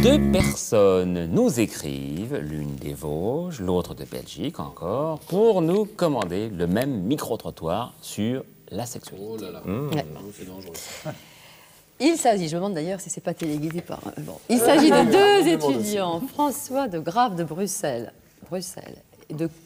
Deux personnes nous écrivent, l'une des Vosges, l'autre de Belgique encore, pour nous commander le même micro-trottoir sur la sexualité. Oh là là, c'est dangereux. Il s'agit, je me demande d'ailleurs si c'est pas téléguidé par... Bon. Il s'agit de deux étudiants, François de Graves de Bruxelles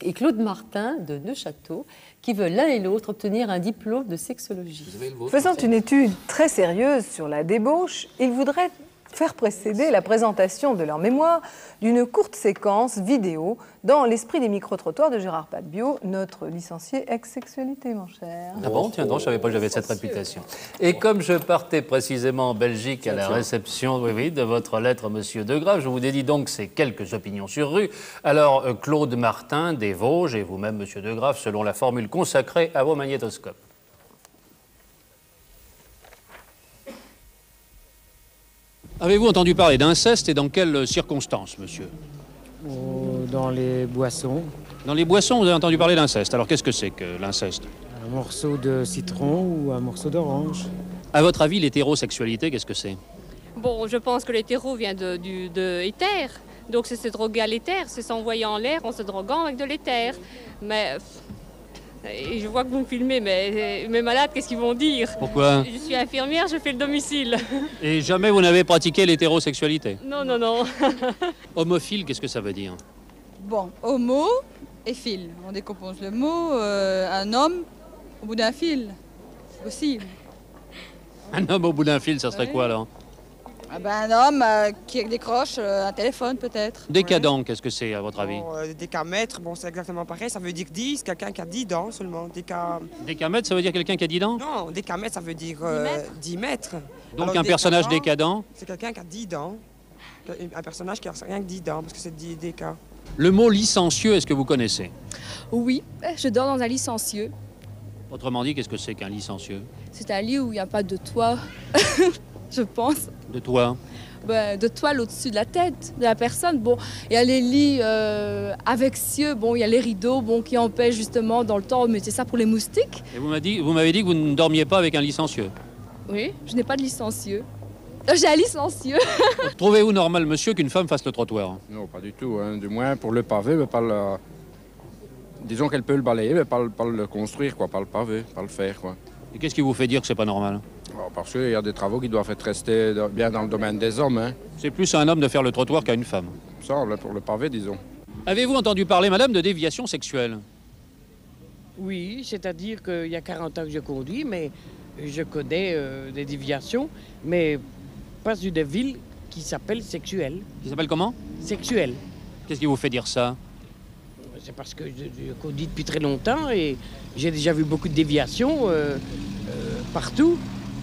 et Claude Martin de Neuchâteau, qui veulent l'un et l'autre obtenir un diplôme de sexologie. Faisant une étude très sérieuse sur la débauche, ils voudraient faire précéder la présentation de leur mémoire d'une courte séquence vidéo dans l'esprit des micro-trottoirs de Gérard Patbiot, notre licencié ex-sexualité, mon cher. Ah bon, tiens donc, je ne savais pas que j'avais cette réputation. Et comme je partais précisément en Belgique à la réception de votre lettre, monsieur Degrave, je vous dédie donc ces quelques opinions sur rue. Alors, Claude Martin, des Vosges, et vous-même, monsieur Degrave, selon la formule consacrée à vos magnétoscopes. Avez-vous entendu parler d'inceste et dans quelles circonstances, monsieur? Dans les boissons. Dans les boissons, vous avez entendu parler d'inceste. Alors, qu'est-ce que c'est que l'inceste? Un morceau de citron ou un morceau d'orange. À votre avis, l'hétérosexualité, qu'est-ce que c'est? Bon, je pense que l'hétéro vient de éther. Donc, c'est se droguer à l'éther, c'est s'envoyer en l'air en se droguant avec de l'éther. Mais... Et je vois que vous me filmez, mais mes malades, qu'est-ce qu'ils vont dire? Pourquoi? Je suis infirmière, je fais le domicile. Et jamais vous n'avez pratiqué l'hétérosexualité? Non, non, non. Homophile, qu'est-ce que ça veut dire? Bon, homo et fil. On décompose le mot, un homme au bout d'un fil. C'est possible. Un homme au bout d'un fil, ça serait quoi alors? Ah ben, un homme qui décroche un téléphone peut-être. Décadent, qu'est-ce que c'est à votre avis? Bon, décamètre, bon, c'est exactement pareil, ça veut dire 10, quelqu'un qui a 10 dents seulement. Décamètre, ça veut dire quelqu'un qui a 10 dents? Non, décamètre, ça veut dire 10 mètres. Donc Alors, un personnage décadent, décadent? C'est quelqu'un qui a 10 dents. Un personnage qui a rien que 10 dents, parce que c'est 10 déca. Le mot licencieux, est-ce que vous connaissez? Oui, je dors dans un lit silencieux. Autrement dit, qu'est-ce que c'est qu'un licencieux? C'est un lit où il n'y a pas de toit, je pense. De toi? Ben, de toile au-dessus de la tête de la personne. Bon, il y a les lits avec cieux, bon, il y a les rideaux bon, qui empêchent justement dans le temps, mais c'est ça pour les moustiques. Et vous m'avez dit que vous ne dormiez pas avec un licencieux? Oui, je n'ai pas de licencieux. J'ai un licencieux. Trouvez-vous normal, monsieur, qu'une femme fasse le trottoir? Non, pas du tout. Hein. Du moins, pour le pavé, mais pas le... Disons qu'elle peut le balayer, mais pas le construire, quoi, pas le pavé, pas le faire, quoi. Et qu'est-ce qui vous fait dire que c'est pas normal? Alors, parce qu'il y a des travaux qui doivent être restés bien dans le domaine des hommes. Hein. C'est plus à un homme de faire le trottoir qu'à une femme. Ça, là, pour le pavé, disons. Avez-vous entendu parler, madame, de déviation sexuelle? Oui, c'est-à-dire qu'il y a 40 ans que je conduis, mais je connais des déviations, mais pas une ville qui s'appelle sexuelle. Qui s'appelle comment? Sexuelle. Qu'est-ce qui vous fait dire ça? C'est parce que je conduis depuis très longtemps et j'ai déjà vu beaucoup de déviations partout,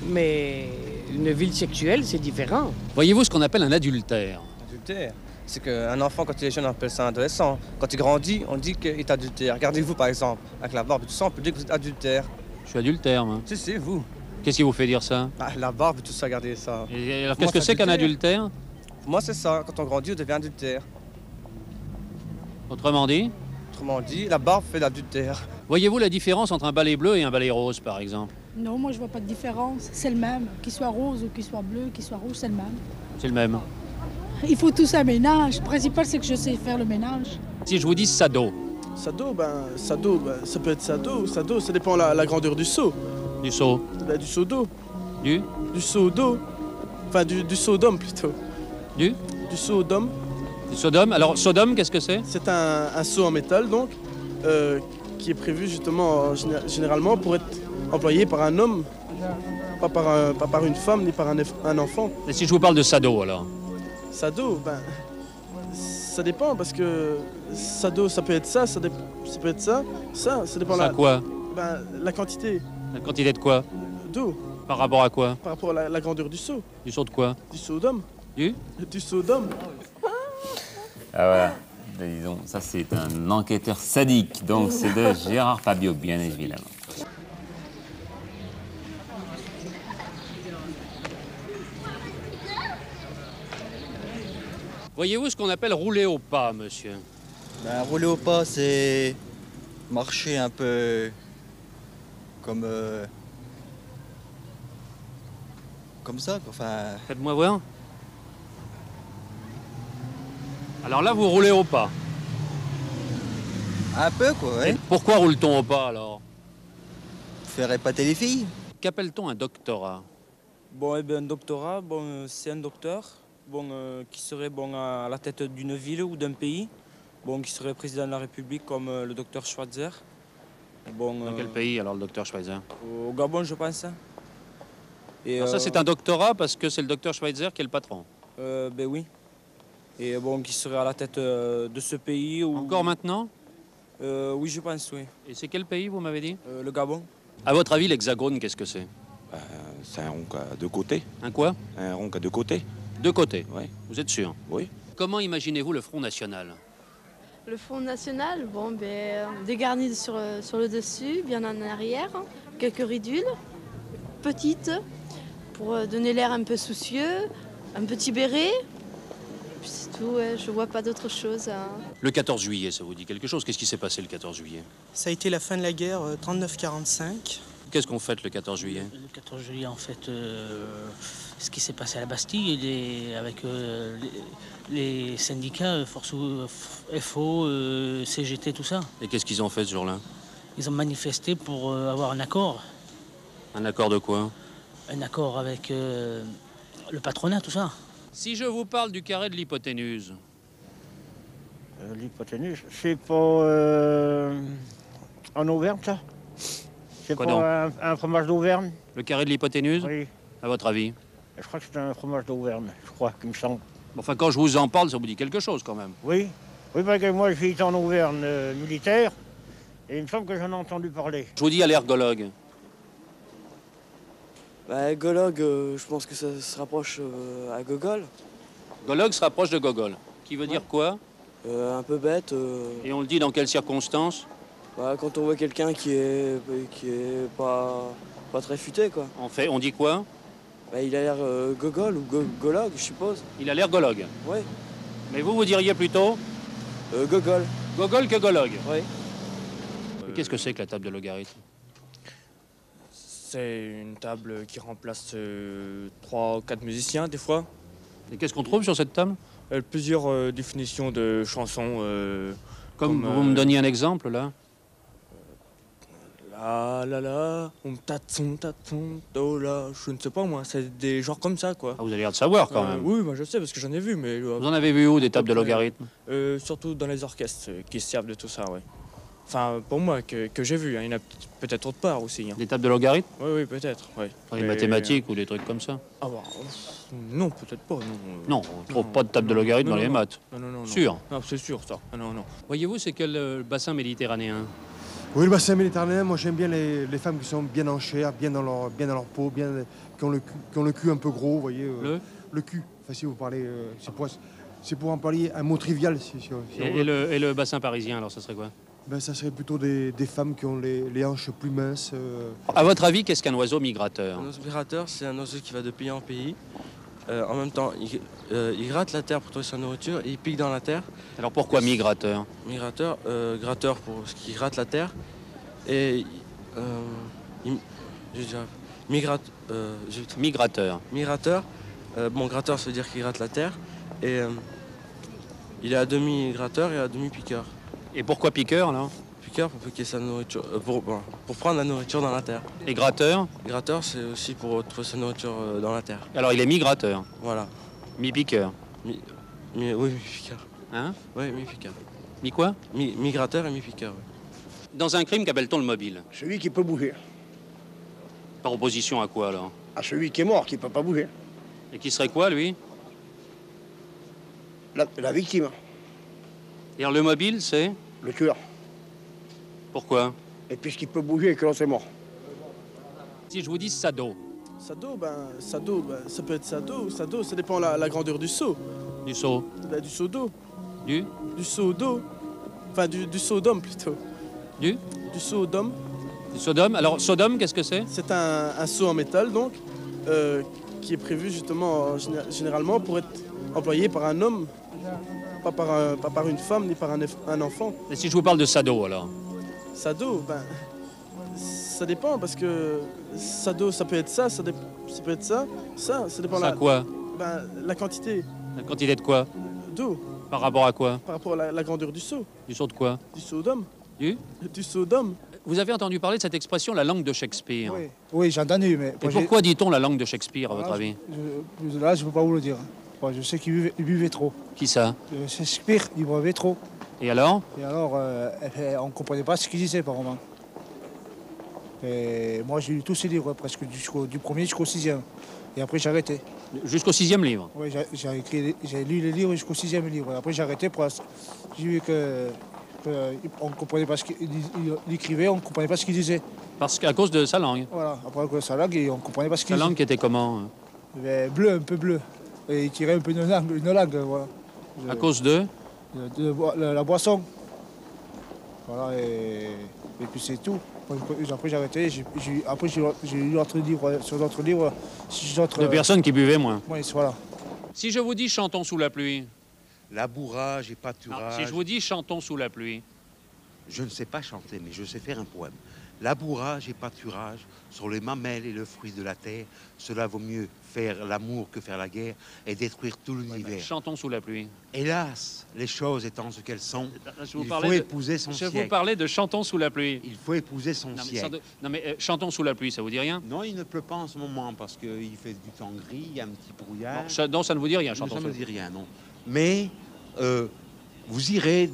mais une ville sexuelle, c'est différent. Voyez-vous ce qu'on appelle un adultère? Adultère? C'est qu'un enfant, quand il est jeune, on appelle ça un adolescent. Quand il grandit, on dit qu'il est adultère. Regardez-vous, par exemple, avec la barbe et tout ça, on peut dire que vous êtes adultère. Je suis adultère, moi. Si, vous. Qu'est-ce qui vous fait dire ça? Ah, la barbe et tout ça, regardez ça. Et alors, qu'est-ce que c'est qu'un adultère? Pour moi, c'est ça. Quand on grandit, on devient adultère. Autrement dit? Autrement dit, la barbe fait l'adultère. Voyez-vous la différence entre un balai bleu et un balai rose, par exemple? Non, moi je vois pas de différence. C'est le même. Qu'il soit rose ou qu'il soit bleu, qu'il soit rouge, c'est le même. C'est le même. Il faut tous un ménage. Le principal, c'est que je sais faire le ménage. Si je vous dis sado? Sado, ça peut être sado. Sado, ça dépend de la grandeur du seau. Du seau? Du seau d'eau. Du seau d'eau. Enfin, du seau d'homme, plutôt. Du seau d'homme. Du sodome. Alors, sodome, qu'est-ce que c'est? C'est un seau en métal, donc, qui est prévu justement, généralement, pour être employé par un homme, pas par une femme, ni par un enfant. Et si je vous parle de sado, alors? Sado, ça dépend, parce que sado, ça peut être ça peut être ça dépend Ça quoi? La quantité. La quantité de quoi? D'eau. Par rapport à quoi? Par rapport à la grandeur du seau. Du seau de quoi? Du seau d'homme. Du seau d'homme. Ah voilà, disons, ça c'est un enquêteur sadique, donc c'est de Gérard Patbiot, bien évidemment. Voyez-vous ce qu'on appelle rouler au pas, monsieur? Rouler au pas, c'est marcher un peu comme ça, enfin... Faites-moi voir. Alors là, vous roulez au pas. Un peu, quoi, ouais. Et pourquoi roule-t-on au pas, alors? Faire épater les filles. Qu'appelle-t-on un doctorat? Bon, eh bien, un doctorat, bon, c'est un docteur qui serait à la tête d'une ville ou d'un pays, qui serait président de la République comme le docteur Schweitzer. Dans quel pays, alors, le docteur Schweitzer? Au Gabon, je pense. Et, alors ça, c'est un doctorat parce que c'est le docteur Schweitzer qui est le patron? Ben oui. Et qui serait à la tête de ce pays. Encore maintenant? Oui, je pense, oui. Et c'est quel pays, vous m'avez dit? Le Gabon. À votre avis, l'Hexagone, qu'est-ce que c'est? C'est un rond à deux côtés. Un quoi? Un rond à deux côtés. Deux côtés? Oui. Vous êtes sûr? Oui. Comment imaginez-vous le Front National? Le Front National, des garnis sur le dessus, bien en arrière, quelques ridules, petites, pour donner l'air un peu soucieux, un petit béret. Puis c'est tout, ouais, je vois pas d'autre chose. Le 14 juillet, ça vous dit quelque chose? Qu'est-ce qui s'est passé le 14 juillet? Ça a été la fin de la guerre, 39-45. Qu'est-ce qu'on fête le 14 juillet? Le 14 juillet, en fait, ce qui s'est passé à la Bastille, avec les syndicats, FO, CGT, tout ça. Et qu'est-ce qu'ils ont fait ce jour-là? Ils ont manifesté pour avoir un accord. Un accord de quoi? Un accord avec le patronat, tout ça. Si je vous parle du carré de l'hypoténuse. L'hypoténuse, c'est pas en Auvergne, ça? C'est pas un fromage d'Auvergne? Le carré de l'hypoténuse? Oui. À votre avis? Je crois que c'est un fromage d'Auvergne, je crois, qu'il me semble. Enfin, quand je vous en parle, ça vous dit quelque chose, quand même. Oui. Oui, parce que moi, j'ai été en Auvergne militaire, et il me semble que j'en ai entendu parler. Je vous dis allergologue. Gologue, je pense que ça se rapproche à Gogol. Gologue se rapproche de Gogol. Qui veut dire quoi? Un peu bête. Et on le dit dans quelles circonstances? Quand on voit quelqu'un qui est pas très futé, quoi. On dit quoi? Il a l'air Gogol ou Gologue, je suppose. Il a l'air Gologue? Oui. Mais vous diriez plutôt? Gogol. Gogol que Gologue? Oui. Qu'est-ce que c'est que la table de logarithme? C'est une table qui remplace 3 ou 4 musiciens, des fois. Et qu'est-ce qu'on trouve sur cette table? Plusieurs définitions de chansons. Comme vous me donniez un exemple, là? La, on taton, do la, je ne sais pas moi, c'est des genres comme ça, quoi. Ah, vous avez l'air de savoir, quand même. Oui, moi je sais, parce que j'en ai vu, mais... Vous en avez vu où, des tables de logarithme? Surtout dans les orchestres qui se servent de tout ça, oui. Enfin, pour moi, que j'ai vu, hein. Il y en a peut-être autre part aussi. Hein. Des tables de logarithme? Oui, peut-être, oui. Dans les mathématiques ou des trucs comme ça? Ah bah, non, peut-être pas, non. Non, on ne trouve pas de table de logarithme dans les maths. Non. Sûr? Non, c'est sûr, ça. Non. Voyez-vous, c'est quel bassin méditerranéen? Oui, le bassin méditerranéen, moi j'aime bien les femmes qui sont bien en chair, bien dans leur peau, qui ont le cul un peu gros, vous voyez. Le cul. Enfin, si vous parlez, c'est pour employer un mot trivial. Et le bassin parisien, alors ça serait quoi? Ça serait plutôt des femmes qui ont les hanches plus minces. À votre avis, qu'est-ce qu'un oiseau migrateur? Un oiseau migrateur, c'est un oiseau qui va de pays en pays. En même temps, il gratte la terre pour trouver sa nourriture et il pique dans la terre. Alors pourquoi migrateur? Migrateur, gratteur pour ce qui gratte la terre. Et migrateur. Migrateur. Gratteur, ça veut dire qu'il gratte la terre. Et il est à demi gratteur et à demi piqueur. Et pourquoi piqueur, alors? Piqueur pour piquer sa nourriture, pour prendre la nourriture dans la terre. Et gratteur? Gratteur, c'est aussi pour trouver sa nourriture dans la terre. Alors il est migrateur? Voilà. Mi-piqueur? Oui, mi-piqueur. Hein? Oui, mi-piqueur. Mi quoi? Migrateur et mi-piqueur, oui. Dans un crime, qu'appelle-t-on le mobile? Celui qui peut bouger. Par opposition à quoi, alors? À celui qui est mort, qui ne peut pas bouger. Et qui serait quoi, lui? La victime. Et alors le mobile, c'est? Le tueur. Pourquoi? Et puisqu'il peut bouger et que l'on est mort. Si je vous dis sado. Sado, ça peut être sado. Sado, ça dépend de la grandeur du seau. Du seau? Du seau d'eau. Du seau d'eau. Enfin, du seau d'homme, plutôt. Du seau d'homme. Du sodome. Alors, sodome, qu'est-ce que c'est? C'est un seau en métal, donc, qui est prévu, justement, généralement, pour être employé par un homme, pas par une femme, ni par un enfant. Et si je vous parle de sado, alors? Sado, ça dépend, parce que sado, ça peut être ça, ça peut être ça dépend ça quoi? La quantité. La quantité de quoi? D'eau. Par rapport à quoi? Par rapport à la grandeur du seau. Du seau de quoi? Du seau d'homme. Du seau d'homme. Vous avez entendu parler de cette expression, la langue de Shakespeare? Oui, j'ai entendu, mais... Et pourquoi dit-on la langue de Shakespeare, à votre avis? Là, je ne peux pas vous le dire. Moi, je sais qu'il buvait trop. Qui ça? Shakespeare, il buvait trop. Et alors? Et alors, on ne comprenait pas ce qu'il disait, par moment. Et moi, j'ai lu tous ses livres, presque du premier jusqu'au 6e. Et après, j'ai arrêté. Jusqu'au 6e livre? Oui, j'ai lu les livres jusqu'au 6e livre. Et après, j'ai arrêté. J'ai vu on ne comprenait pas ce qu'il écrivait, on ne comprenait pas ce qu'il disait. Parce qu'à cause de sa langue? Voilà, après à cause de sa langue, on ne comprenait pas ce qu'il disait. Sa langue qui était comment? Bleu, un peu bleu. Et il tirait un peu une langue, voilà. À cause de la boisson. Voilà, et puis c'est tout. Après j'ai arrêté, après j'ai lu d'autres livres, sur d'autres livres. De personnes qui buvaient moins. Oui, voilà. Si je vous dis chantons sous la pluie. Labourage et pâturage. Si je vous dis chantons sous la pluie. Je ne sais pas chanter, mais je sais faire un poème. Labourage et pâturage sur les mamelles et le fruit de la terre. Cela vaut mieux faire l'amour que faire la guerre et détruire tout l'univers. Chantons sous la pluie. Hélas, les choses étant ce qu'elles sont, il faut épouser épouser son siècle. Je vous parlais de chantons sous la pluie. Il faut épouser son siècle. Non mais chantons sous la pluie, ça vous dit rien? Non, il ne pleut pas en ce moment parce qu'il fait du temps gris, il y a un petit brouillard. Non, ça ne vous dit rien, chantons sous la pluie. Ça ne me dit rien, non. Mais vous irez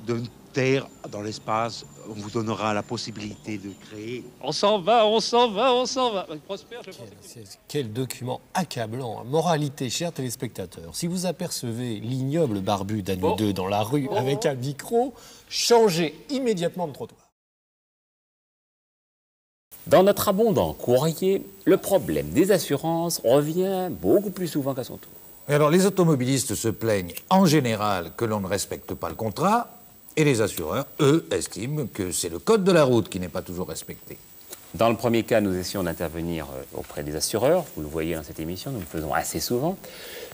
de terre dans l'espace, on vous donnera la possibilité de créer. On s'en va, on s'en va, on s'en va. Prosper, je pense. Quel document accablant. Moralité, chers téléspectateurs, si vous apercevez l'ignoble barbu d'Annie 2 dans la rue avec un micro, changez immédiatement de trottoir. Dans notre abondant courrier, le problème des assurances revient beaucoup plus souvent qu'à son tour. Et alors, les automobilistes se plaignent en général que l'on ne respecte pas le contrat, et les assureurs, eux, estiment que c'est le code de la route qui n'est pas toujours respecté. Dans le premier cas, nous essayons d'intervenir auprès des assureurs. Vous le voyez dans cette émission, nous le faisons assez souvent.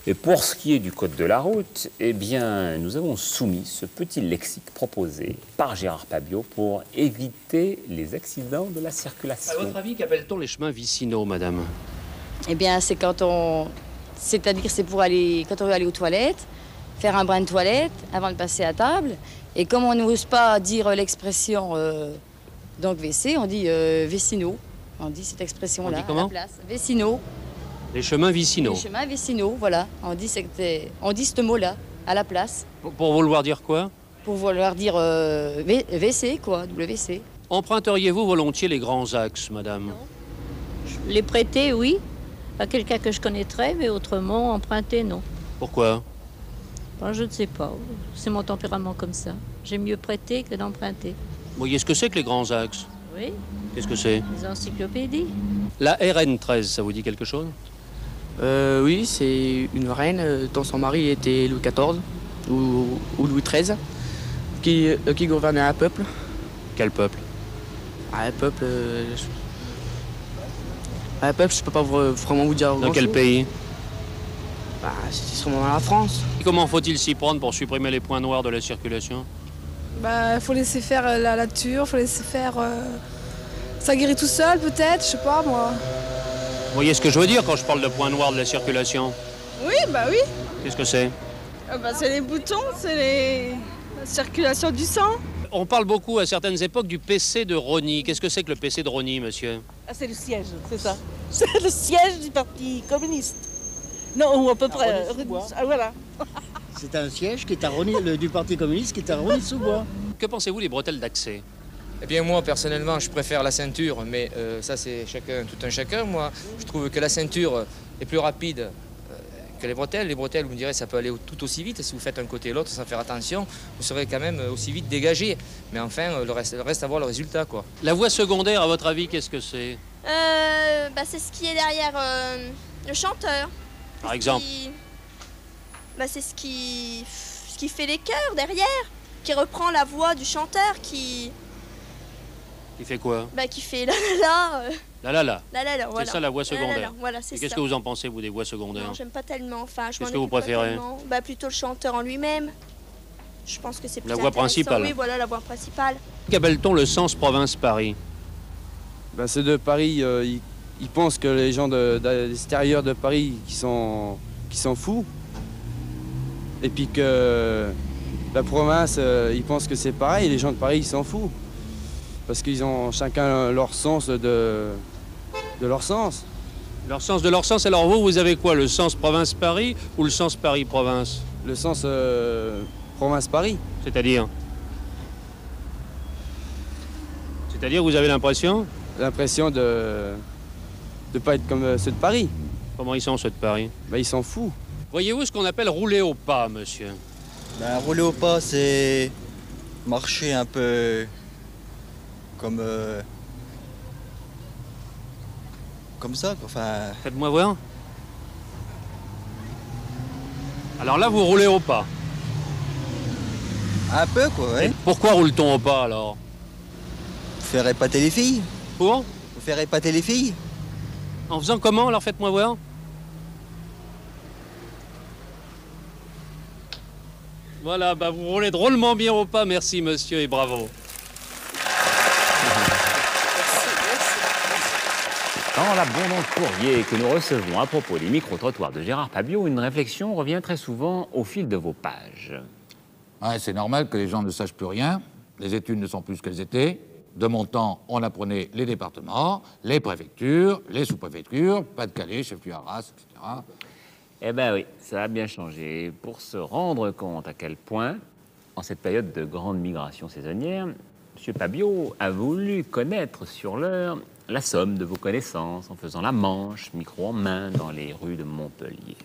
Et pour ce qui est du code de la route, eh bien, nous avons soumis ce petit lexique proposé par Gérard Pabiot pour éviter les accidents de la circulation. À votre avis, qu'appelle-t-on les chemins vicinaux, madame? Eh bien, c'est quand on... C'est-à-dire, c'est pour aller... Quand on veut aller aux toilettes, faire un brin de toilette avant de passer à table. Et comme on n'ose pas dire l'expression donc WC, on dit vécinaux. On dit cette expression-là à la place. Vécinaux. Les chemins vicinaux. Les chemins vicinaux, voilà. On dit ce mot-là à la place. Pour vouloir dire quoi? Pour vouloir dire WC, quoi, WC. Emprunteriez-vous volontiers les grands axes, madame? Non. Les prêter, oui, à quelqu'un que je connaîtrais, mais autrement, emprunter, non. Pourquoi? Ben, je ne sais pas. C'est mon tempérament comme ça. J'aime mieux prêter que d'emprunter. Vous voyez ce que c'est que les grands axes? Oui. Qu'est-ce que c'est? Les encyclopédies. La RN13, ça vous dit quelque chose? Oui, c'est une reine dont son mari était Louis XIV ou Louis XIII qui gouvernait un peuple. Quel peuple? Un peuple... Un peuple, je peux pas vraiment vous dire. Dans quel pays? Bah, c'est sûrement dans la France. Et comment faut-il s'y prendre pour supprimer les points noirs de la circulation? Bah, faut laisser faire la nature, faut laisser faire... Ça guérit tout seul, peut-être, je sais pas, moi. Vous voyez ce que je veux dire quand je parle de points noirs de la circulation? Oui, bah oui. Qu'est-ce que c'est? C'est les boutons, c'est la circulation du sang. On parle beaucoup à certaines époques du PC de Rosny. Qu'est-ce que c'est que le PC de Rosny, monsieur? Ah, c'est le siège, c'est ça. C'est le siège du Parti communiste. Non, ou à peu près. Ah, voilà. C'est un siège qui est à du Parti communiste qui est à Rosny-sous-Bois. Que pensez-vous des bretelles d'accès? Eh bien moi personnellement je préfère la ceinture, mais ça c'est tout un chacun. Moi je trouve que la ceinture est plus rapide que les bretelles. Les bretelles, vous me direz, ça peut aller tout aussi vite. Si vous faites un côté et l'autre sans faire attention, vous serez quand même aussi vite dégagé. Mais enfin le reste à voir le résultat, quoi. La voie secondaire, à votre avis, qu'est-ce que c'est? C'est ce qui est derrière le chanteur. Par exemple? C'est ce qui fait les chœurs derrière, qui reprend la voix du chanteur, qui fait quoi? Qui fait la la la. La la. Voilà. C'est ça la voie secondaire. Voilà, c'est ça. Et qu'est-ce que vous en pensez, vous, des voies secondaires? Non, j'aime pas tellement. Enfin, qu'est-ce que vous préférez? Plutôt le chanteur en lui-même. Je pense que c'est plus la voie principale. Oui, voilà, la voie principale. Qu'appelle-t-on le sens province-Paris? Ceux de Paris, ils pensent que les gens de l'extérieur de Paris qui sont fous. Et puis que la province, ils pensent que c'est pareil, les gens de Paris, ils s'en foutent. Parce qu'ils ont chacun leur sens de leur sens. Leur sens de leur sens. Alors vous avez quoi? Le sens province-Paris ou le sens Paris-province? Le sens province-Paris. C'est-à-dire? C'est-à-dire vous avez l'impression? L'impression de ne pas être comme ceux de Paris. Comment ils sont, ceux de Paris? Ben, ils s'en foutent. Voyez-vous ce qu'on appelle rouler au pas, monsieur? Ben, rouler au pas, c'est marcher un peu comme ça, quoi. Enfin... Faites-moi voir. Alors là, vous roulez au pas. Un peu, quoi, ouais. Et pourquoi roule-t-on au pas, alors? Pour faire épater les filles. Pour? Pour faire épater les filles. En faisant comment, alors faites-moi voir. Voilà, bah vous roulez drôlement bien au pas, merci monsieur et bravo. Dans l'abondant courrier que nous recevons à propos des micro-trottoirs de Gérard Pabiot, une réflexion revient très souvent au fil de vos pages. Ouais, c'est normal que les gens ne sachent plus rien. Les études ne sont plus ce qu'elles étaient. De mon temps, on apprenait les départements, les préfectures, les sous-préfectures, Pas-de-Calais, chef-lieu Arras, etc. Eh bien oui, ça a bien changé. Pour se rendre compte à quel point, en cette période de grande migration saisonnière, M. Pabiot a voulu connaître sur l'heure la somme de vos connaissances en faisant la manche, micro en main, dans les rues de Montpellier.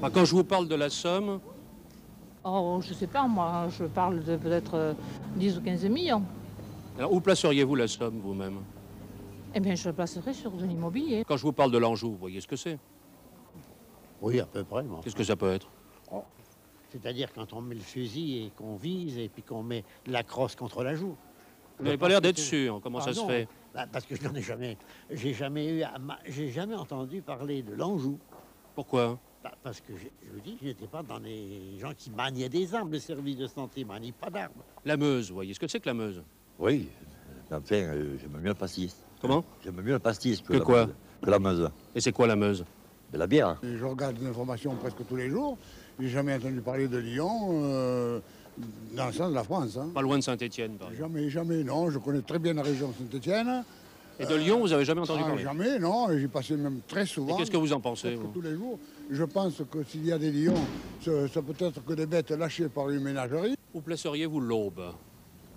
Bah, quand je vous parle de la Somme... Oh, je sais pas, moi, je parle de peut-être 10 ou 15 millions. Alors, où placeriez-vous la Somme, vous-même? Eh bien, je le placerai sur de l'immobilier. Quand je vous parle de l'Anjou, vous voyez ce que c'est? Oui, à peu près. Qu'est-ce que ça peut être? Oh. C'est-à-dire quand on met le fusil et qu'on vise et puis qu'on met la crosse contre la joue. Vous n'avez pas l'air d'être sûr. Comment ça se fait? Bah, parce que je n'en ai jamais... J'ai jamais entendu parler de l'Anjou. Pourquoi? Bah, parce que je vous dis, je n'étais pas dans les gens qui maniaient des armes. Le service de santé ne manie pas d'armes. La Meuse, vous voyez ce que c'est que la Meuse? Oui, enfin, j'aime mieux le pastis. Comment? J'aime mieux le pastis que quoi? Que la Meuse. Et c'est quoi la Meuse? De la bière. Je regarde des informations presque tous les jours. J'ai jamais entendu parler de Lyon dans le sens de la France. Hein. Pas loin de Saint-Étienne, par exemple. Jamais, non. Je connais très bien la région de Saint-Étienne. Et de Lyon, vous avez jamais entendu parler? Jamais, non. J'ai passé même très souvent. Et qu'est-ce que vous en pensez, tous les jours. Je pense que s'il y a des lions, ça peut être que des bêtes lâchées par une ménagerie. Où placeriez-vous l'Aube?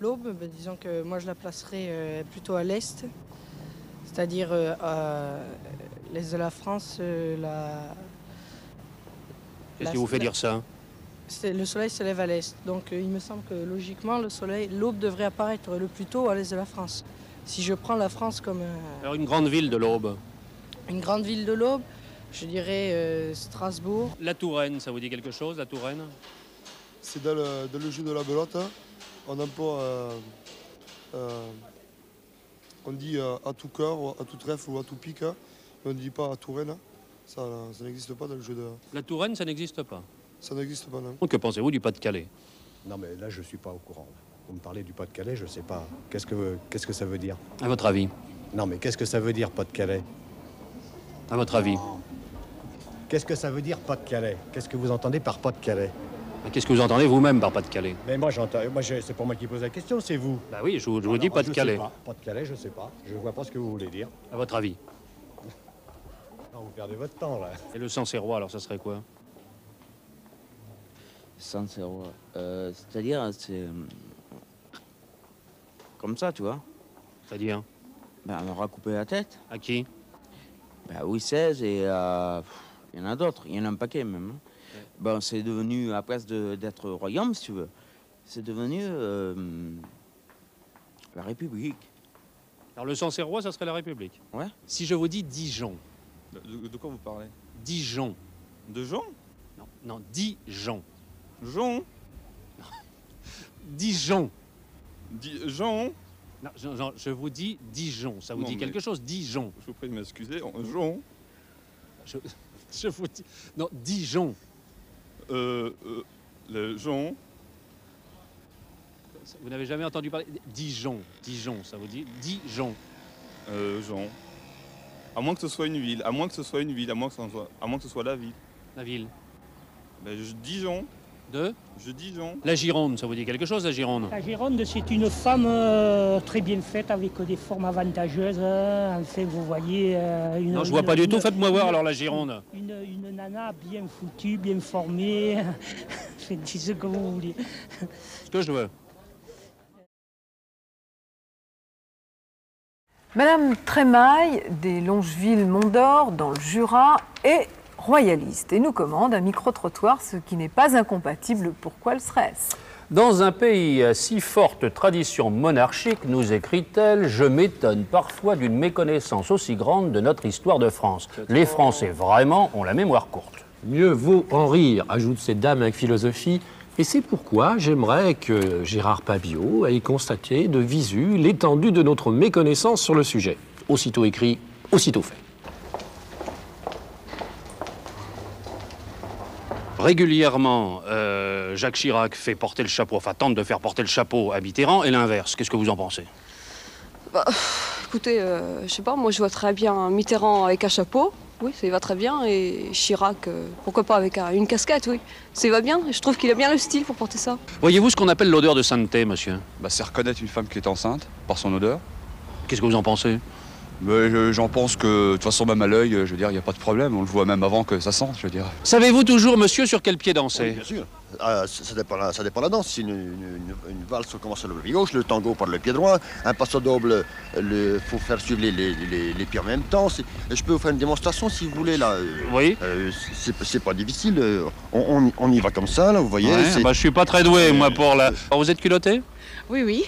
L'Aube, ben, disons que moi je la placerai plutôt à l'est, c'est-à-dire à l'est de la France. Qu'est-ce qui vous fait dire ça? Le soleil se lève à l'est, donc il me semble que logiquement l'aube devrait apparaître le plus tôt à l'est de la France. Si je prends la France comme... Alors une grande ville de l'Aube? Une grande ville de l'Aube, je dirais Strasbourg. La Touraine, ça vous dit quelque chose, la Touraine? C'est dans le jeu de la belote. On emploie, on dit à tout cœur, à tout trèfle ou à tout pic. On ne dit pas à Touraine. Ça n'existe pas dans le jeu de... La Touraine, ça n'existe pas? Ça n'existe pas, non. Que pensez-vous du Pas-de-Calais? Non, mais là, je ne suis pas au courant. Vous me parlez du Pas-de-Calais, je ne sais pas. Qu'est-ce que ça veut dire? À votre avis? Non, mais qu'est-ce que ça veut dire, Pas-de-Calais? À votre avis? Qu'est-ce que ça veut dire, Pas-de-Calais? Qu'est-ce que vous entendez par Pas-de-Calais? Qu'est-ce que vous entendez vous-même par Pas-de-Calais? Mais moi, c'est pas moi qui pose la question, c'est vous. Bah oui, je vous dis Pas-de-Calais. Pas-de-Calais, je ne sais pas. Je ne vois pas ce que vous voulez dire. À votre avis? Non, vous perdez votre temps, là. Et le Sancerrois, alors ça serait quoi? Sancerrois, c'est-à-dire, c'est... comme ça, tu vois. C'est-à-dire? Ben, on aura coupé la tête. À qui? Ben, Louis XVI et... il y en a d'autres, il y en a un paquet même. Hein. Ouais. Ben, c'est devenu, à place d'être royaume, si tu veux, c'est devenu la République. Alors le Sancerrois, ça serait la République? Ouais. Si je vous dis Dijon. De quoi vous parlez? Dijon. De Jean? Non, Dijon. Jean? Dijon. Jean? Non, je vous dis Dijon. Ça vous dit quelque chose? Dijon. Je vous prie de m'excuser. Jean? Je vous dis... Non, Dijon. Le Jean? Vous n'avez jamais entendu parler... Dijon. Dijon, ça vous dit? Dijon. Jean. À moins que ce soit une ville. À moins que ce soit une ville. À moins que ce soit la ville. La ville. Ben, Dijon. De? Je dis non. La Gironde, ça vous dit quelque chose, la Gironde? La Gironde, c'est une femme très bien faite, avec des formes avantageuses. Enfin, vous voyez... Non, je vois pas du tout. Faites-moi voir alors la Gironde. Une nana bien foutue, bien formée. C'est ce que vous voulez. Ce que je veux. Madame Trémaille, des Longevilles-Mont-d'Or, dans le Jura, est royaliste et nous commande un micro-trottoir, ce qui n'est pas incompatible. Pourquoi le serait-ce? Dans un pays à si forte tradition monarchique, nous écrit-elle, je m'étonne parfois d'une méconnaissance aussi grande de notre histoire de France. Les Français, vraiment, ont la mémoire courte. Mieux vaut en rire, ajoute cette dame avec philosophie. Et c'est pourquoi j'aimerais que Gérard Pabiot ait constaté de visu l'étendue de notre méconnaissance sur le sujet. Aussitôt écrit, aussitôt fait. Régulièrement, Jacques Chirac fait porter le chapeau, enfin tente de faire porter le chapeau à Mitterrand, et l'inverse. Qu'est-ce que vous en pensez? Bah, écoutez, je sais pas, moi je vois très bien Mitterrand avec un chapeau, oui, ça y va très bien, et Chirac, pourquoi pas avec une casquette, oui. Ça y va bien, je trouve qu'il a bien le style pour porter ça. Voyez-vous ce qu'on appelle l'odeur de sainteté, monsieur? Bah, c'est reconnaître une femme qui est enceinte par son odeur. Qu'est-ce que vous en pensez? J'en pense que, de toute façon, même à l'œil, je veux dire, il n'y a pas de problème. On le voit même avant que ça sente, je veux dire. Savez-vous toujours, monsieur, sur quel pied danser? Oui, bien sûr. Ça dépend de la danse. Si une valse, on commence sur le pied gauche, le tango par le pied droit, un passo doble, il faut faire suivre les pieds en même temps. Je peux vous faire une démonstration si vous voulez, là. Oui. C'est pas difficile. On y va comme ça, là, vous voyez. Ouais, bah, je suis pas très doué, moi, pour la... Alors, vous êtes culotté? Oui, oui.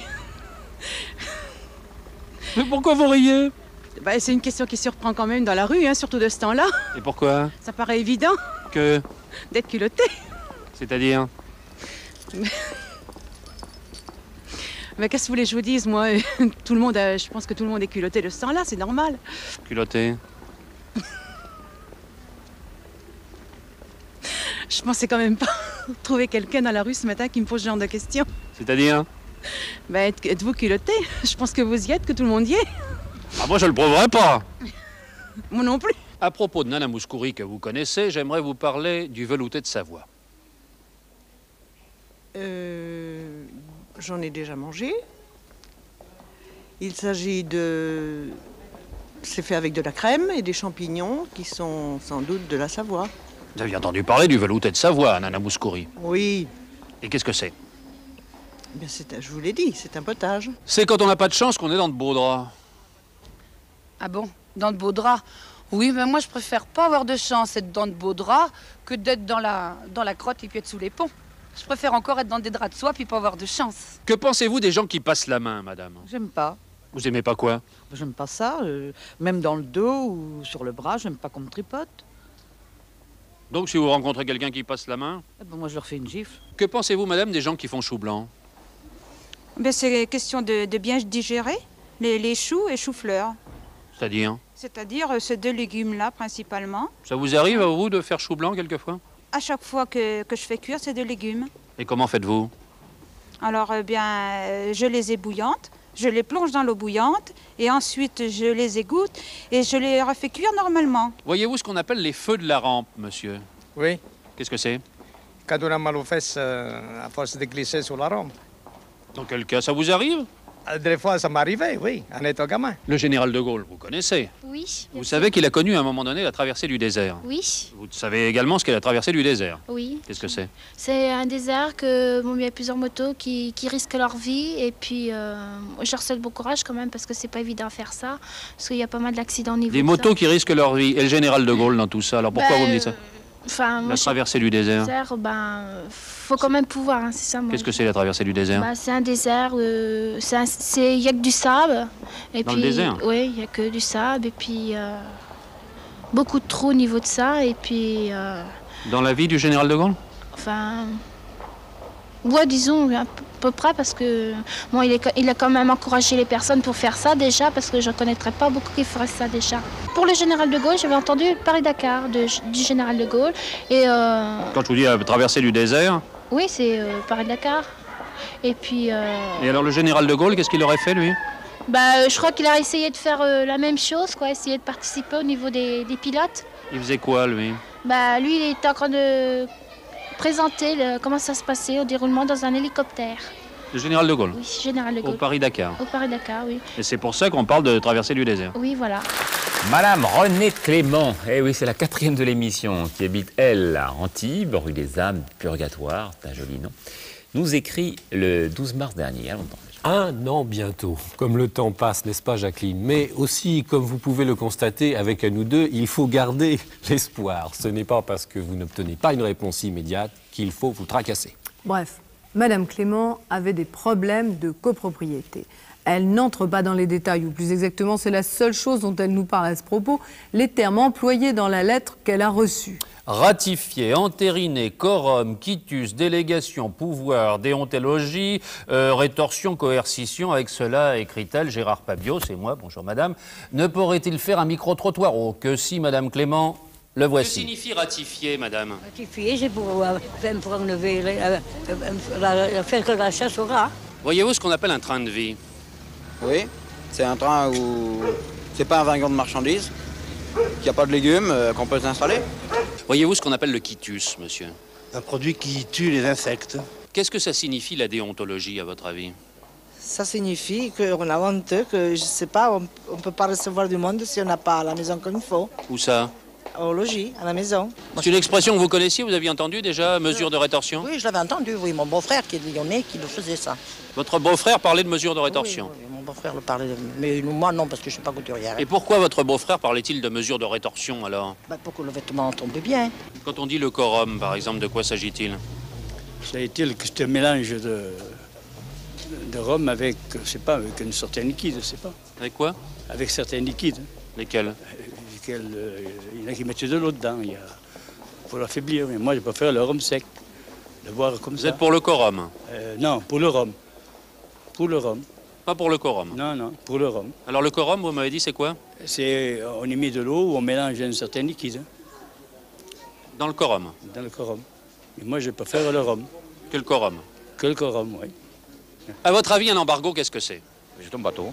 Mais pourquoi vous riez? Bah, c'est une question qui surprend quand même dans la rue, hein, surtout de ce temps-là. Et pourquoi? Ça paraît évident. Que? D'être culotté. C'est-à-dire? Mais qu'est-ce que vous voulez que je vous dise, moi? Tout le monde, je pense que tout le monde est culotté de ce temps-là, c'est normal. Culotté? Je pensais quand même pas trouver quelqu'un dans la rue ce matin qui me pose ce genre de questions. C'est-à-dire? Ben, êtes-vous culotté? Je pense que vous y êtes, que tout le monde y est. Ah, moi, je le prouverai pas. Moi non plus. À propos de Nana Mouskouri que vous connaissez, j'aimerais vous parler du velouté de Savoie. J'en ai déjà mangé. Il s'agit de... C'est fait avec de la crème et des champignons qui sont sans doute de la Savoie. Vous avez entendu parler du velouté de Savoie, Nana Mouskouri? Oui. Et qu'est-ce que c'est? Bien, je vous l'ai dit, c'est un potage. C'est quand on n'a pas de chance qu'on est dans de beaux draps. Ah bon? Dans de beaux draps? Oui, mais moi je préfère pas avoir de chance être dans de beaux draps que d'être dans la crotte et puis être sous les ponts. Je préfère encore être dans des draps de soie puis pas avoir de chance. Que pensez-vous des gens qui passent la main, madame? J'aime pas. Vous aimez pas quoi? J'aime pas ça. Même dans le dos ou sur le bras, j'aime pas qu'on me tripote. Donc si vous rencontrez quelqu'un qui passe la main? Moi je leur fais une gifle. Que pensez-vous, madame, des gens qui font chou blanc? Ben, c'est question de bien digérer les choux et choux-fleurs. C'est-à-dire? C'est-à-dire ces deux légumes-là, principalement. Ça vous arrive, à vous, de faire chou blanc, quelquefois? À chaque fois que je fais cuire ces deux légumes. Et comment faites-vous? Alors, je les ébouillantes, je les plonge dans l'eau bouillante, et ensuite je les égoutte, et je les refais cuire normalement. Voyez-vous ce qu'on appelle les feux de la rampe, monsieur? Oui. Qu'est-ce que c'est? Quand on a mal aux fesses, à force de glisser sur la rampe. Dans quel cas, ça vous arrive? Des fois, ça m'arrivait, oui, en étant gamin. Le général de Gaulle, vous connaissez? Oui. Vous savez qu'il a connu à un moment donné la traversée du désert? Oui. Vous savez également ce qu'est la traversée du désert? Oui. Qu'est-ce que c'est? C'est un désert que, il y a plusieurs motos qui risquent leur vie. Et puis, je leur souhaite bon courage quand même parce que c'est pas évident à faire ça. Parce qu'il y a pas mal d'accidents au niveau Des de motos ça. qui risquent leur vie. Et le général de Gaulle dans tout ça. Alors pourquoi vous me dites ça? Enfin, la traversée du désert. Faut quand même pouvoir, hein, c'est ça. Qu'est-ce que c'est la traversée du désert? C'est un désert, il n'y a que du sable. Et dans puis, le désert? Oui, il n'y a que du sable. Et puis, beaucoup de trous au niveau de ça. Et puis... Dans la vie du général de Gaulle? Enfin... Ouais, disons, à peu près, parce que... Bon, il a quand même encouragé les personnes pour faire ça, déjà, parce que je ne connaîtrais pas beaucoup qui feraient ça, déjà. Pour le général de Gaulle, j'avais entendu Paris-Dakar du général de Gaulle. Et... Quand je vous dis traversée du désert? Oui, c'est Paris-Dakar. Et puis... Et alors le général de Gaulle, qu'est-ce qu'il aurait fait, lui? Je crois qu'il a essayé de faire la même chose, quoi, essayer de participer au niveau des pilotes. Il faisait quoi, lui? Lui, il était en train de présenter comment ça se passait au déroulement dans un hélicoptère. Le général de Gaulle. Oui, général de Gaulle. Au Paris-Dakar. Au Paris-Dakar, oui. Et c'est pour ça qu'on parle de traversée du désert. Oui, voilà. Madame Renée Clément, eh oui, c'est la 4e de l'émission, qui habite, elle, à Antibes, rue des Âmes, Purgatoire, c'est un joli nom, nous écrit le 12 mars dernier, il y a longtemps. 1 an bientôt. Comme le temps passe, n'est-ce pas, Jacqueline? Mais aussi, comme vous pouvez le constater avec nous deux, il faut garder l'espoir. Ce n'est pas parce que vous n'obtenez pas une réponse immédiate qu'il faut vous tracasser. Bref, Madame Clément avait des problèmes de copropriété. Elle n'entre pas dans les détails, ou plus exactement, c'est la seule chose dont elle nous parle à ce propos, les termes employés dans la lettre qu'elle a reçue. Ratifié, entériné, quorum, quitus, délégation, pouvoir, déontologie, rétorsion, coercition. Avec cela, écrit-elle, Gérard Pabiot, c'est moi, bonjour madame, ne pourrait-il faire un micro-trottoir? Oh, que si, madame Clément, le voici. Que signifie ratifier, madame? Ratifier, c'est pour enlever, faire que la chasse au rat. Voyez-vous ce qu'on appelle un train de vie? Oui, c'est un train où c'est pas un wagon de marchandises, qu'il n'y a pas de légumes, qu'on peut s'installer. Voyez-vous ce qu'on appelle le quitus, monsieur? Un produit qui tue les insectes. Qu'est-ce que ça signifie, la déontologie, à votre avis? Ça signifie qu'on a honte, que je sais pas, on ne peut pas recevoir du monde si on n'a pas à la maison comme il faut. Où ça? Au logis, à la maison. C'est une expression que vous connaissiez, vous aviez entendu déjà, mesure de rétorsion? Oui, je l'avais entendu, oui, mon beau-frère qui est lyonnais qui le faisait ça. Votre beau-frère parlait de mesure de rétorsion? Oui, mon beau-frère le parlait, mais moi non, parce que je ne suis pas couturière. Et pourquoi votre beau-frère parlait-il de mesure de rétorsion alors? Pour que le vêtement tombe bien. Quand on dit le quorum, par exemple, de quoi s'agit-il? S'agit-il que c'est un mélange de rhum avec, je sais pas, avec un certain liquide, je sais pas. Avec quoi? Avec certains liquides. Lesquels? Il y en a qui mettent de l'eau dedans, pour l'affaiblir. Mais moi, je préfère le rhum sec, le boire comme ça. Vous êtes pour le quorum? Non, pour le rhum. Pour le rhum. Pas pour le quorum? Non, non, pour le rhum. Alors le quorum, vous m'avez dit, c'est quoi? On y met de l'eau ou on mélange un certain liquide. Dans le quorum? Dans le quorum. Et moi, je préfère le rhum. Que le quorum? Que le quorum, oui. À votre avis, un embargo, qu'est-ce que c'est? C'est un bateau.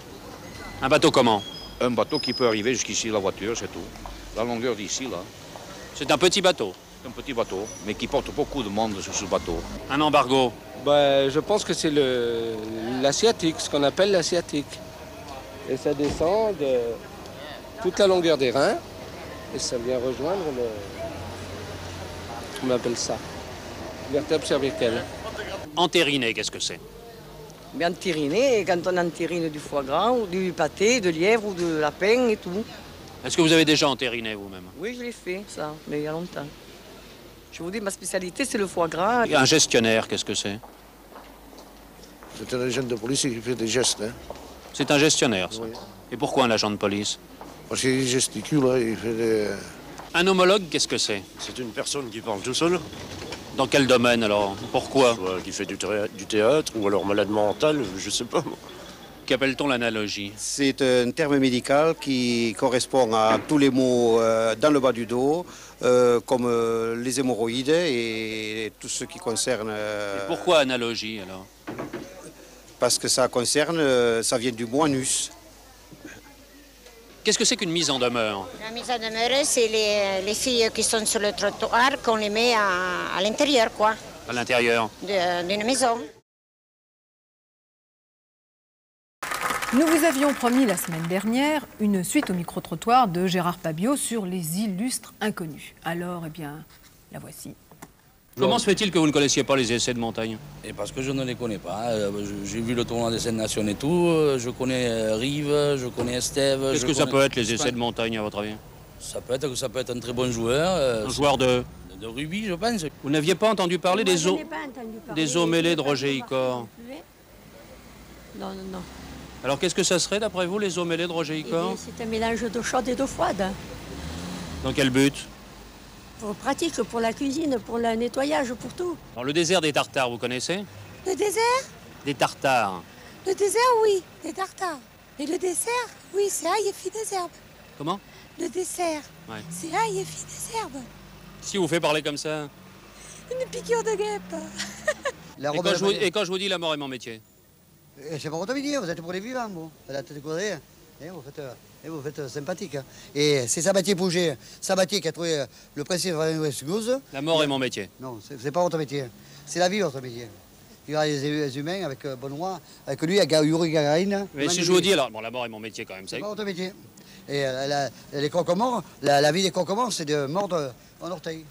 Un bateau comment? Un bateau qui peut arriver jusqu'ici, la voiture, c'est tout. La longueur d'ici, là. C'est un petit bateau? Un petit bateau, mais qui porte beaucoup de monde sur ce bateau. Un embargo? Je pense que c'est l'asiatique, ce qu'on appelle l'asiatique. Et ça descend de toute la longueur des reins et ça vient rejoindre on appelle ça, vertèbre cervicale. Entériner, qu'est-ce que c'est? Bien entériner, quand on entérine du foie gras ou du pâté, de lièvre ou de lapin et tout. Est-ce que vous avez déjà entériné vous-même? Oui, je l'ai fait, ça, mais il y a longtemps. Je vous dis, ma spécialité, c'est le foie gras. Un gestionnaire, qu'est-ce que c'est? C'est un agent de police qui fait des gestes. Hein. C'est un gestionnaire, ça. Oui. Et pourquoi un agent de police? Parce qu'il gesticule, hein, il fait des... Un homologue, qu'est-ce que c'est? C'est une personne qui parle tout seul. Dans quel domaine, alors? Pourquoi? Soit qui fait du théâtre, ou alors malade mental, je sais pas. Qu'appelle-t-on l'analogie? C'est un terme médical qui correspond à tous les maux dans le bas du dos, comme les hémorroïdes et tout ce qui concerne... Et pourquoi analogie, alors? Parce que ça concerne, ça vient du mot anus. Qu'est-ce que c'est qu'une mise en demeure? La mise en demeure, c'est les filles qui sont sur le trottoir, qu'on les met à l'intérieur, quoi. À l'intérieur? D'une maison. Nous vous avions promis la semaine dernière une suite au micro-trottoir de Gérard Pabiot sur les illustres inconnus. Alors, eh bien, la voici. Comment se fait-il que vous ne connaissiez pas les essais de montagne? Et parce que je ne les connais pas. J'ai vu le tournoi des scènes nationales et tout. Je connais Rive, je connais Estève. Qu'est-ce que ça peut être, les essais de montagne, à votre avis? Ça peut être un très bon joueur. Un joueur de rugby, je pense. Vous n'aviez pas entendu parler des eaux mêlées de Roger Icor? Non, non, non. Alors qu'est-ce que ça serait, d'après vous, les eaux mêlées de Roger Icor? C'est un mélange d'eau chaude et d'eau froide. Dans quel but? Pour pratique, pour la cuisine, pour le nettoyage, pour tout. Alors, le désert des Tartares, vous connaissez? Le désert? Des Tartares. Le désert, oui, des tartares. Et le dessert, oui, c'est ail et fines herbes. Comment? Le dessert, Ouais. c'est ail et fines herbes. Si vous fait parler comme ça. Une piqûre de guêpe. Et quand je vous dis la mort est mon métier? C'est pas votre métier, vous êtes pour les vivants, vous. Vous êtes décoré. Vous faites sympathique. Hein. Et c'est Sabatier Pouget. Sabatier qui a trouvé le principe de Westgouze. La mort est mon métier. Non, c'est pas votre métier. C'est la vie, votre métier. Il y a les humains avec Benoît, avec lui, avec Yuri Gagarin. Mais si je vous dis, alors, bon, la mort est mon métier quand même, c'est pas votre métier. Et les croque-morts, la vie des croque-morts, c'est de mordre en orteil.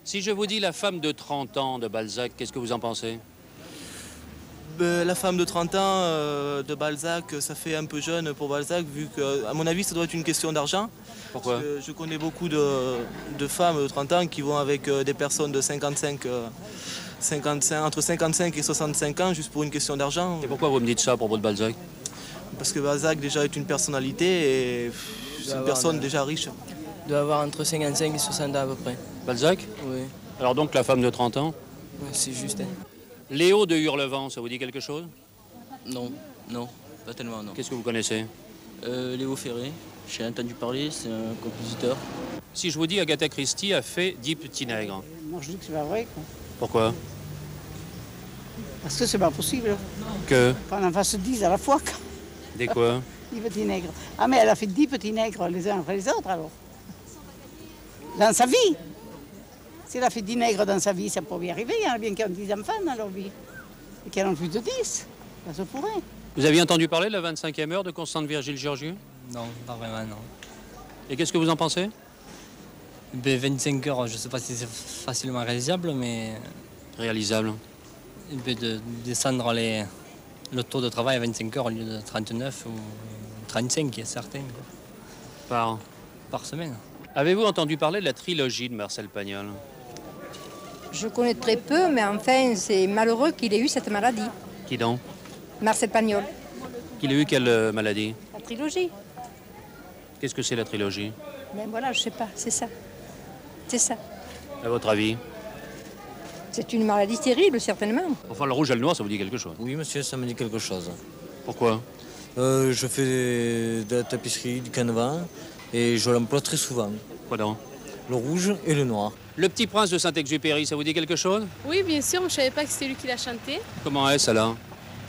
Si je vous dis la femme de 30 ans de Balzac, qu'est-ce que vous en pensez? La femme de 30 ans de Balzac, ça fait un peu jeune pour Balzac, vu que, à mon avis, ça doit être une question d'argent. Pourquoi? Je connais beaucoup de femmes de 30 ans qui vont avec des personnes de 55, entre 55 et 65 ans, juste pour une question d'argent. Et pourquoi vous me dites ça à propos de Balzac? Parce que Balzac, déjà, est une personnalité et c'est une personne déjà riche. Il doit avoir entre 55 et 60 ans à peu près. Balzac? Oui. Alors donc la femme de 30 ans? Oui, c'est juste. Léo de Hurlevent, ça vous dit quelque chose? Non, non, pas tellement, non. Qu'est-ce que vous connaissez? Léo Ferré, j'ai entendu parler, c'est un compositeur. Si je vous dis Agatha Christie a fait 10 petits nègres. Moi je dis que c'est pas vrai, quoi. Pourquoi? Parce que c'est pas possible. Que? Qu'on en fasse 10 à la fois, quoi. Des quoi? 10 petits nègres. Ah mais elle a fait 10 petits nègres les uns après les autres, alors. Dans sa vie. Si elle a fait 10 nègres dans sa vie, ça pourrait y arriver. Il y en a bien qui ont 10 enfants dans leur vie. Et qui en ont plus de 10. Ça se pourrait. Vous aviez entendu parler de la 25e heure de Constante Virgile Georgiou? Non, pas vraiment, non. Et qu'est-ce que vous en pensez? 25 heures, je ne sais pas si c'est facilement réalisable, mais... Réalisable? De descendre le taux de travail à 25 heures au lieu de 39 ou 35, qui est certain. Par semaine. Avez-vous entendu parler de la trilogie de Marcel Pagnol? Je connais très peu, mais enfin, c'est malheureux qu'il ait eu cette maladie. Qui donc? Marcel Pagnol. Qu'il ait eu quelle maladie? La trilogie. Qu'est-ce que c'est la trilogie? Ben voilà, je sais pas, c'est ça. C'est ça. À votre avis? C'est une maladie terrible, certainement. Enfin, le rouge et le noir, ça vous dit quelque chose? Oui, monsieur, ça me dit quelque chose. Pourquoi? Je fais de la tapisserie, du canevas, et je l'emploie très souvent. Quoi donc? Le rouge et le noir. Le Petit Prince de Saint-Exupéry, ça vous dit quelque chose? Oui, bien sûr, mais je ne savais pas que c'était lui qui l'a chanté. Comment est-ce alors?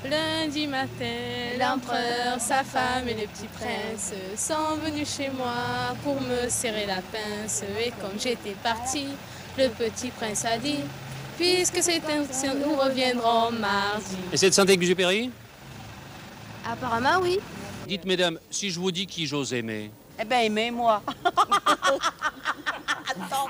Lundi matin, l'empereur, sa femme et le petit prince sont venus chez moi pour me serrer la pince. Et comme j'étais partie, le petit prince a dit, puisque c'est ainsi, nous reviendrons mardi. Et c'est de Saint-Exupéry? Apparemment, oui. Dites, mesdames, si je vous dis qui j'ose aimer? Eh bien, aimez-moi. Attends.